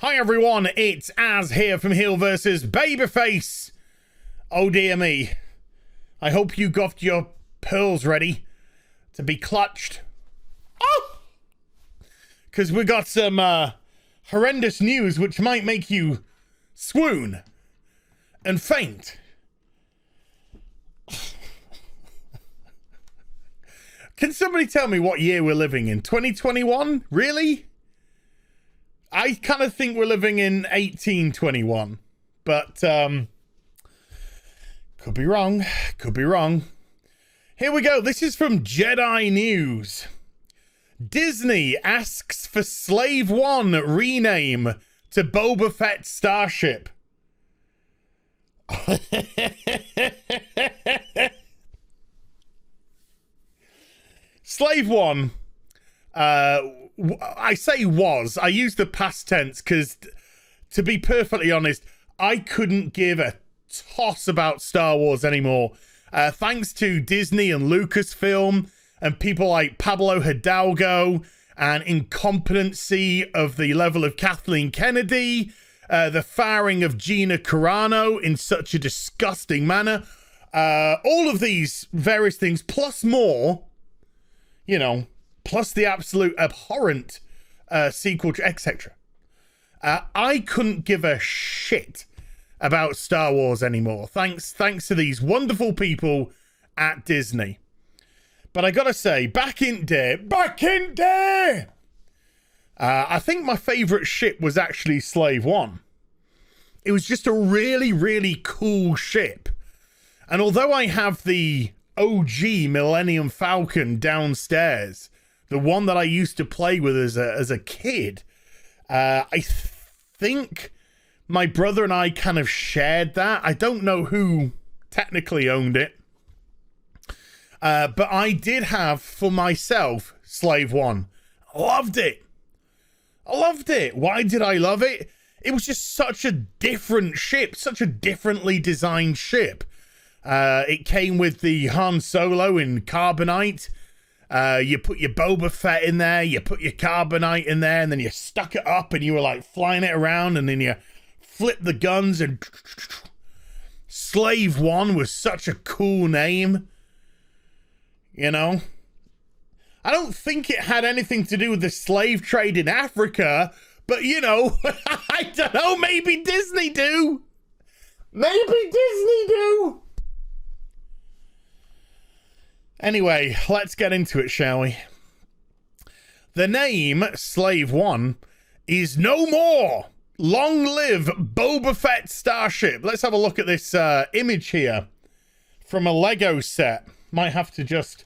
Hi everyone, it's Az here from HeelvsBabyface. Oh dear me. I hope you got your pearls ready to be clutched. Oh! Because we got some horrendous news which might make you swoon and faint. Can somebody tell me what year we're living in? 2021? Really? I kind of think we're living in 1821, but could be wrong. Could be wrong. Here we go. This is from Jedi News. Disney asks for Slave One rename to Boba Fett Starship. Slave One. I say was. I use the past tense because, to be perfectly honest, I couldn't give a toss about Star Wars anymore. Thanks to Disney and Lucasfilm and people like Pablo Hidalgo and incompetency of the level of Kathleen Kennedy, the firing of Gina Carano in such a disgusting manner, all of these various things, plus more, you know, plus the absolute abhorrent sequel, etc. I couldn't give a shit about Star Wars anymore. Thanks to these wonderful people at Disney. But I gotta say, back in day, I think my favorite ship was actually Slave One. It was just a really, really cool ship. And although I have the OG Millennium Falcon downstairs, the one that I used to play with as a kid, I think my brother and I kind of shared that. I don't know who technically owned it, but I did have for myself Slave One. Loved it. I loved it. Why did I love it? It was just such a different ship, such a differently designed ship. It came with the Han Solo in carbonite. You put your Boba Fett in there, you put your carbonite in there, and then you stuck it up and you were like flying it around, and then you flip the guns and Slave One was such a cool name. You know? I don't think it had anything to do with the slave trade in Africa, but you know, I don't know, maybe Disney do. Maybe Disney do. Anyway, let's get into it, shall we? The name Slave One is no more. Long live Boba Fett Starship. Let's have a look at this image here from a Lego set. Might have to just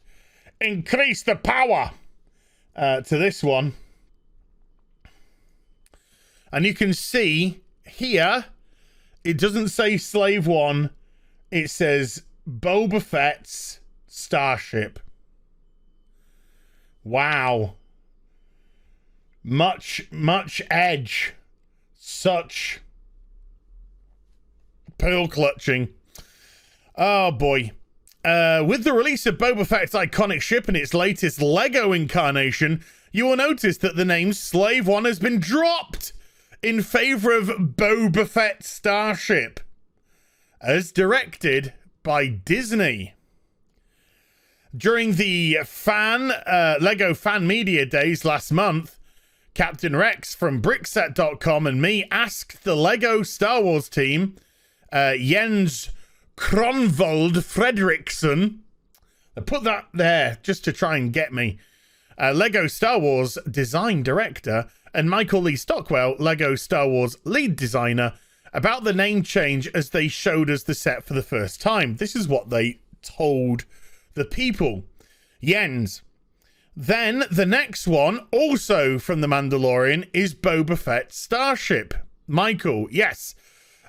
increase the power to this one. And you can see here, it doesn't say Slave One. It says Boba Fett's Starship. Wow. Much edge. Such pearl clutching. Oh boy. With the release of Boba Fett's iconic ship and its latest Lego incarnation, you will notice that the name Slave One has been dropped in favor of Boba Fett Starship, as directed by Disney. During the Lego Fan Media Days last month, Captain Rex from Brickset.com and me asked the Lego Star Wars team, Jens Kronvold Fredriksson, I put that there just to try and get me, Lego Star Wars design director, and Michael Lee Stockwell, Lego Star Wars lead designer, about the name change as they showed us the set for the first time. This is what they told the people. Jens. Then the next one, also from The Mandalorian, is Boba Fett Starship. Michael, yes.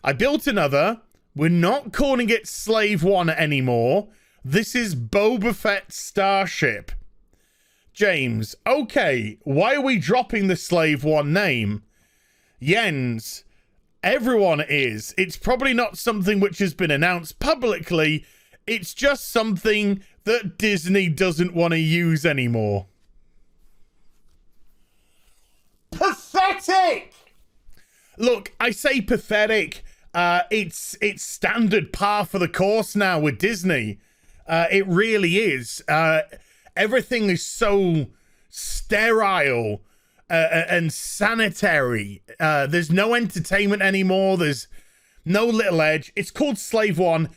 I built another. We're not calling it Slave One anymore. This is Boba Fett Starship. James, okay, why are we dropping the Slave One name? Jens, everyone is. It's probably not something which has been announced publicly. It's just something that Disney doesn't want to use anymore. Pathetic! Look, I say pathetic. It's standard par for the course now with Disney. It really is. Everything is so sterile and sanitary. There's no entertainment anymore. There's no little edge. It's called Slave One.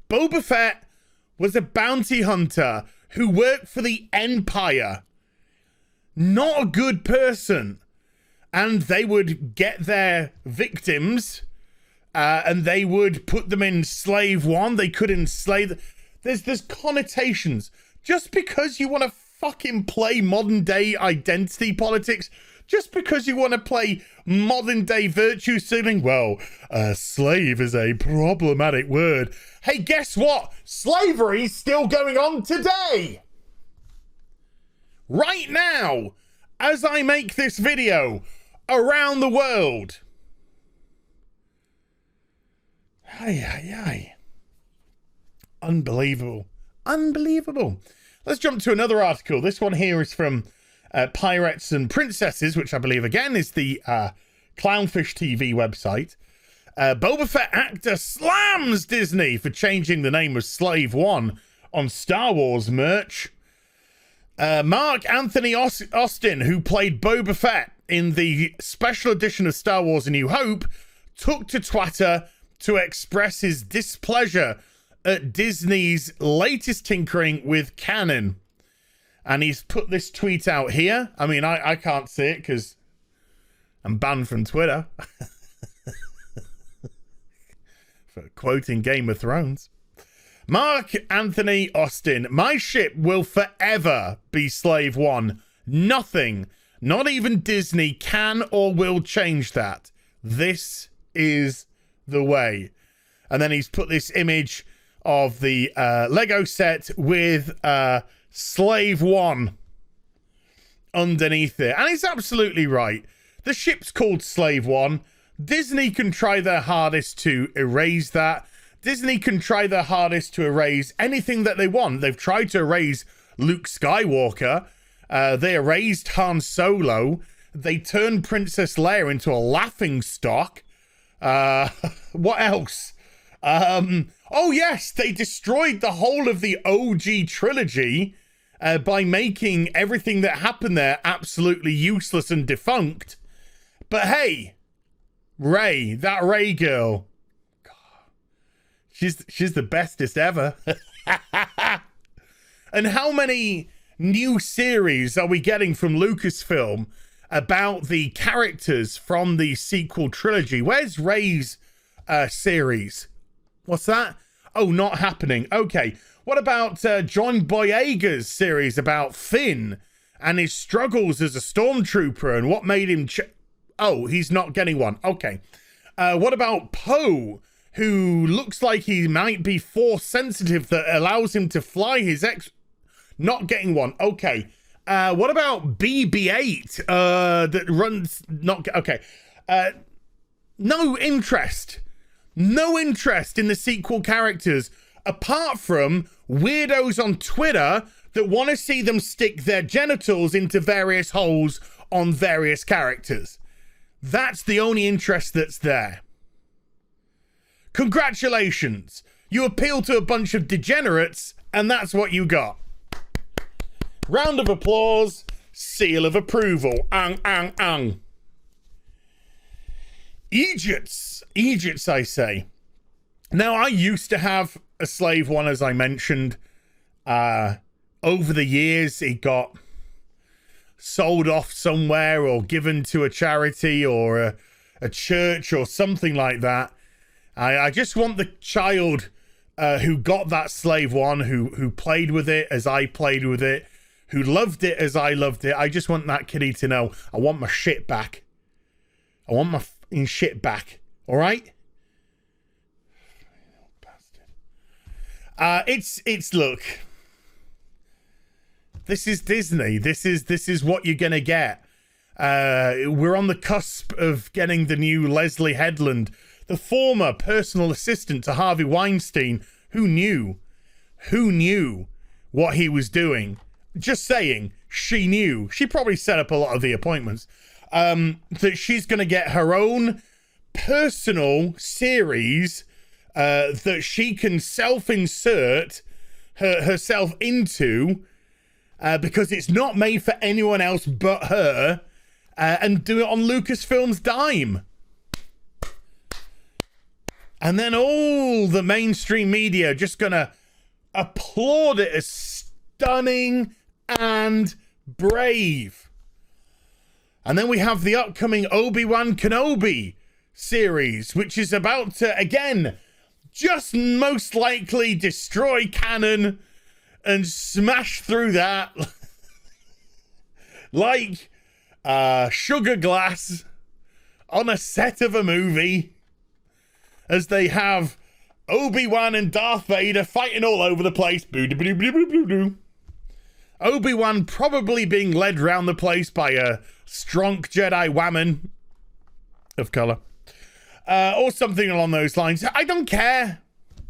Boba Fett was a bounty hunter who worked for the Empire. Not a good person. And they would get their victims and they would put them in Slave One. They could enslave. There's connotations. Just because you want to fucking play modern day identity politics, just because you want to play modern day virtue signaling, well, slave is a problematic word. Hey, guess what? Slavery's still going on today. Right now, as I make this video, around the world. Ay. Unbelievable. Unbelievable. Let's jump to another article. This one here is from Pirates and Princesses, which I believe, again, is the Clownfish TV website. Boba Fett actor slams Disney for changing the name of Slave One on Star Wars merch. Mark Anthony Austin, who played Boba Fett in the special edition of Star Wars A New Hope, took to Twitter to express his displeasure at Disney's latest tinkering with canon. And he's put this tweet out here. I mean, I can't see it because I'm banned from Twitter for quoting Game of Thrones. Mark Anthony Austin, my ship will forever be Slave One. Nothing, not even Disney, can or will change that. This is the way. And then he's put this image of the Lego set with Slave One underneath it. And he's absolutely right. The ship's called Slave One. Disney can try their hardest to erase that. Disney can try their hardest to erase anything that they want. They've tried to erase Luke Skywalker. They erased Han Solo. They turned Princess Leia into a laughingstock. What else? Oh, yes, they destroyed the whole of the OG trilogy by making everything that happened there absolutely useless and defunct. But hey, Rey, that Rey girl, she's the bestest ever. And how many new series are we getting from Lucasfilm about the characters from the sequel trilogy? Where's Rey's series? What's that? Oh, not happening. Okay. What about John Boyega's series about Finn and his struggles as a stormtrooper and what made him... Oh, he's not getting one. Okay. What about Poe, who looks like he might be force sensitive that allows him to fly his Not getting one. Okay. What about BB-8 that runs... Not... Okay. No interest. No interest in the sequel characters, apart from weirdos on Twitter that want to see them stick their genitals into various holes on various characters. That's the only interest that's there. Congratulations. You appeal to a bunch of degenerates, and that's what you got. Round of applause, seal of approval. Ang. Egypts, I say. Now, I used to have a Slave One, as I mentioned. Over the years, it got sold off somewhere or given to a charity or a church or something like that. I just want the child who got that Slave One, who played with it as I played with it, who loved it as I loved it. I just want that kiddie to know, I want my shit back. I want my fucking shit back. All right? It's look. This is Disney. This is what you're gonna get. We're on the cusp of getting the new Leslie Headland, the former personal assistant to Harvey Weinstein. Who knew what he was doing? just saying, she knew. She probably set up a lot of the appointments. That she's going to get her own personal series that she can self-insert herself into because it's not made for anyone else but her, and do it on Lucasfilm's dime. And then all the mainstream media just gonna applaud it as stunning and brave. And then we have the upcoming Obi-Wan Kenobi series, which is about to, again, just most likely destroy canon and smash through that like sugar glass on a set of a movie, as they have Obi-Wan and Darth Vader fighting all over the place. Obi-Wan probably being led around the place by a strong Jedi woman of color. Or something along those lines. I don't care.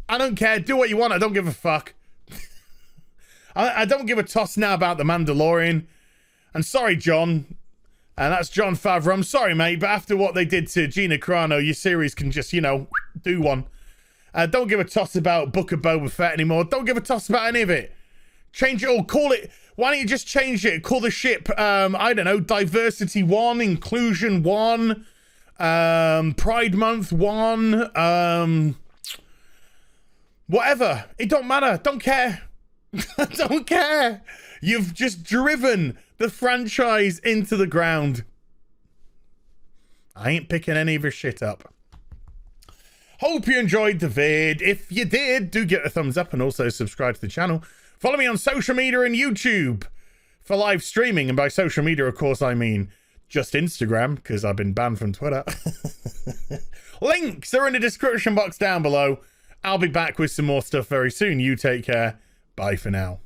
I don't care. Do what you want. I don't give a fuck. I don't give a toss now about The Mandalorian. And sorry, John. And that's Jon Favreau. I'm sorry, mate, but after what they did to Gina Carano, your series can just, you know, do one. Don't give a toss about Book of Boba Fett anymore. Don't give a toss about any of it. Change it all. Call it... Why don't you just change it? Call the ship, I don't know, Diversity 1, Inclusion 1, Pride Month 1, whatever. It don't matter. Don't care. I don't care. You've just driven the franchise into the ground. I ain't picking any of your shit up. Hope you enjoyed the vid. If you did, do get a thumbs up and also subscribe to the channel. Follow me on social media and YouTube for live streaming. And by social media, of course, I mean just Instagram, because I've been banned from Twitter. Links are in the description box down below. I'll be back with some more stuff very soon. You take care. Bye for now.